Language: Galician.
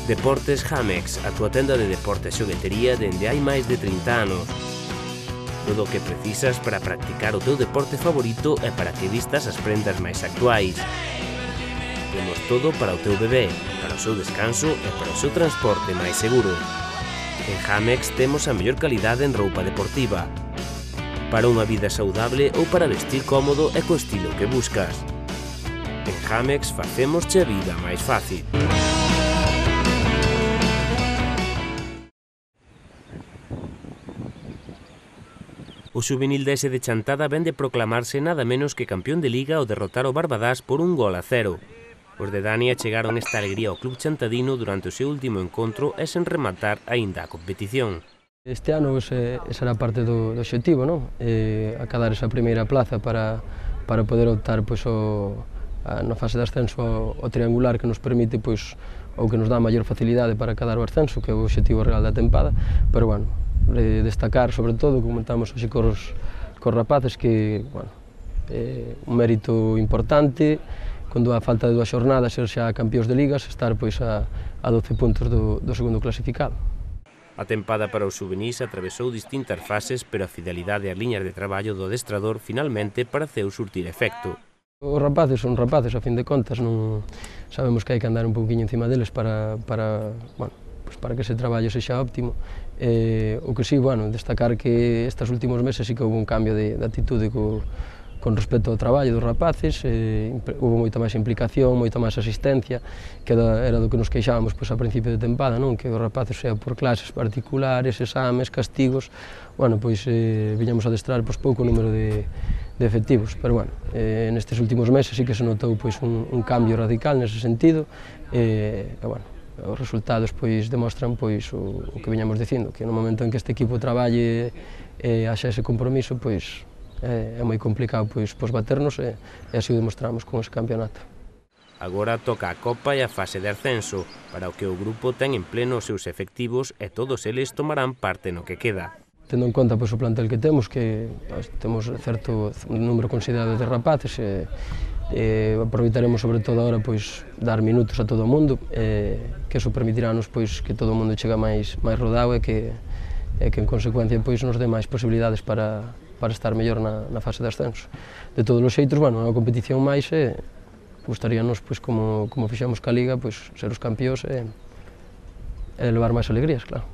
Deportes Jamex, a túa tenda de deportes e xoguetería dende hai máis de 30 anos. Todo o que precisas para practicar o teu deporte favorito e para que vistas as prendas máis actuais. Temos todo para o teu bebé, para o seu descanso e para o seu transporte máis seguro. En Jamex temos a mellor calidade en roupa deportiva, para unha vida saudable ou para vestir cómodo e co estilo que buscas. En Jamex facémosche a vida máis fácil. O xuvenil de ese de Chantada ven de proclamarse nada menos que campeón de Liga ao derrotar o Barbadás por 1-0. Os de Dani chegaron esta alegría ao club chantadino durante o seu último encontro e sen rematar aínda a competición. Este ano esa era parte do obxectivo, non? Acadar esa primeira plaza para poder optar na fase de ascenso ao triangular que nos permite ou que nos dá maior facilidade para acadar o ascenso, que é o obxectivo real da tempada, pero bueno, destacar sobre todo, comentamos hoxe cos rapaces, que un mérito importante, cando a falta de 2 xornadas ser xa campións de ligas, estar a 12 puntos do segundo clasificado. A tempada para os xuvenís atravesou distintas fases, pero a fidelidade ás liñas de traballo do adestrador finalmente pareceu surtir efecto. Os rapaces son rapaces, a fin de contas, non sabemos que hai que andar un pouquinho encima deles para que ese traballo sexa óptimo. O que sí, destacar que estes últimos meses sí que houve un cambio de atitude con respecto ao traballo dos rapaces, houve moita máis implicación, moita máis asistencia, que era do que nos queixábamos a principio de tempada, non? Que os rapaces sea por clases particulares, exames, castigos, viñamos a adestrar pouco número de efectivos, pero nestes últimos meses sí que se notou un cambio radical nese sentido, os resultados demostran o que viñamos dicindo, que no momento en que este equipo traballe e haxa ese compromiso, é moi complicado baternos e así o demostramos con ese campeonato. Agora toca a Copa e a fase de ascenso, para o que o grupo ten en pleno os seus efectivos e todos eles tomarán parte no que queda. Tendo en conta o plantel que temos temos certo número considerado de rapaces, aproveitaremos sobre todo agora dar minutos a todo o mundo, que eso permitirános que todo o mundo chega máis rodado e que en consecuencia nos dé máis posibilidades para estar mellor na fase de ascenso. De todos os xeitos, é unha competición máis e gustaríanos, como fixemos ca Liga, ser os campións e levar máis alegrías, claro.